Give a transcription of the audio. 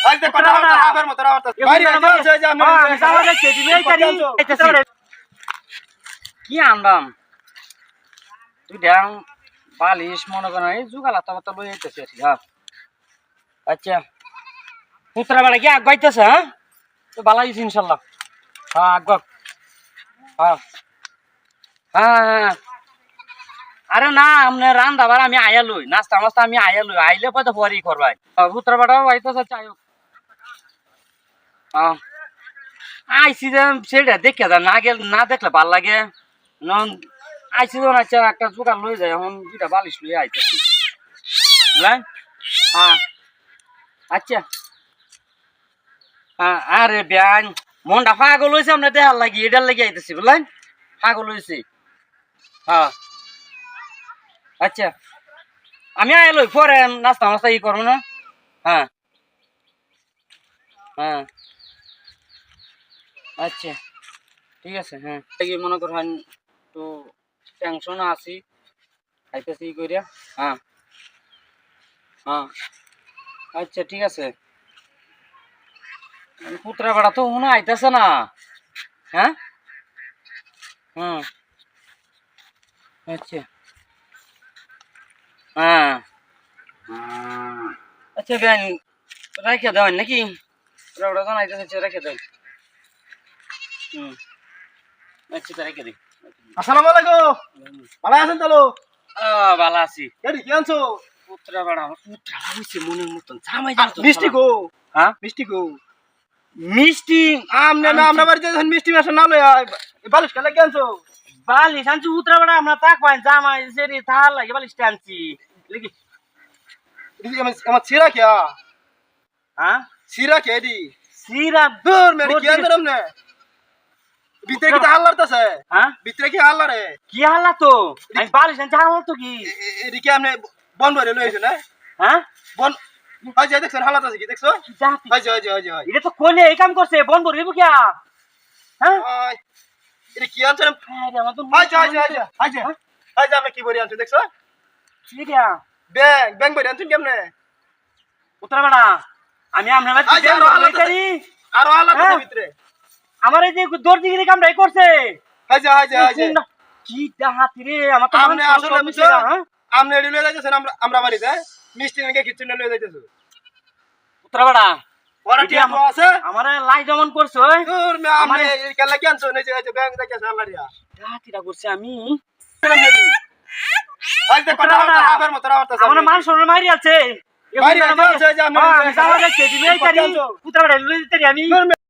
আজ দেখ কথা হাফের মত রাওয়াত বাইরে আছে যে আমি যাওয়া দেখতে দিবে এই কি আনবাম তুই ডাং বালিশ মনে কর এই জুগালা তো লই আইতেছে হ্যাঁ আচ্ছা পুত্রা বেলা কি আগ বাইতেছে হ্যাঁ তো ভালো হইছে ইনশাআল্লাহ হ্যাঁ আগ হ্যাঁ হ্যাঁ আরে না আমনে রান্দাবার আমি আয়া লই নাস্তা মাস্তা আমি আয়া লই আইলে পয়তো পরি করবাই পুত্রা বেটাও আইতেছে চাইও আইসি যে সেটা দেখে যা না গেল না দেখলে ভাল লাগে নন আইসি যখন আচ্ছা একটা জোগাড় লই যায় এখন দুইটা বালিশ লই আইতেছি বুঝলেন হ্যাঁ আচ্ছা হ্যাঁ আরে ব্যাং মনটা পাগল হয়েছে আপনার দেহার লাগি এটার লাগি আইতেছি বুঝলেন পাগল হয়েছে হ্যাঁ আচ্ছা আমি আইলই পরে নাস্তা মাস্তা ই করবো না হ্যাঁ হ্যাঁ আচ্ছা ঠিক আছে হ্যাঁ মনে করেন তো টেনশন আছি খাইতেছি ই করিয়া হ্যাঁ হ্যাঁ আচ্ছা ঠিক আছে পুত্রা বেড়া তো মনে আইতেছে না হ্যাঁ হুম আচ্ছা হ্যাঁ আচ্ছা বেন রেখে দেবেন নাকি ওরা জানাইতেছে রেখে দেন হুম আচ্ছা তো রেখে দিই আসসালামু আলাইকুম ভালো আছেন তালো ভালো আছি এডি কি আনছো পুত্রা বেড়া আমার পুত্রা হইছে মনের মতন জামাই জানো তো মিষ্টি গো হ্যাঁ মিষ্টি গো মিষ্টি আমনে না আমরা বাড়িতে যখন মিষ্টি মাছ না লই বালিশ খেলা কি আনছো বালিশ আনছি পুত্রা বেড়া আমরা তাক পাই জামাই সেরি থাল লাগে বালিশ আনছি লিখি এডি আমার ছিরা কিয়া হ্যাঁ ছিরা কে এডি সিরা দূর মেরে কি আনছো আমনে ভিতরে কি হাল্লার তাছে হ্যাঁ ভিতরে কি হাল্লার রে কি হাল্লা তো আমি বালিশ আনছি হাল্লা তো কি এডি কি আমনে বন ভরে লইছো না হ্যাঁ বন হাই যা দেখছ হাল্লা তাছে কি দেখছো জাতি হাই যা এটা তো কোনে এই কাম করছে বন ধরিব কিয়া হ্যাঁ হাই এডি কি আনছো আরে আমার তো হাই যা আমরা কি ভরে আনছো দেখছো কি দিয়া ব্যাং ভরে আনছো কেমনে পুত্রা বেড়া আমি আমরা হাই যা আর হাল্লা তাছে ভিতরে আমার এই যে দর্জিগিরি কামটাই করছে হাই যা কি ডাহাতি রে আমার তো আমনে আসলে বুঝছো হ্যাঁ আমনে এডি লই যাইতেছেন আমরা বাড়িতে মিষ্টি নাকি কিছু না লই যাইতেছো পুত্রা বেড়া ওরা কি আছে আমারে লাই দমন করছে দূর মে আমনে কেলা কি আনছো নেই যে ব্যাং দেখেছ হাল্লারিয়া ডাহাতিটা করছে আমি আজ দেখ কথা হাফের মত রাওয়াত আছে আমার মান শরীর মারি আছে মারি আছে যে আমি যাওয়া দেখতে দিবে পুত্রা বেড়া লই দিতে আমি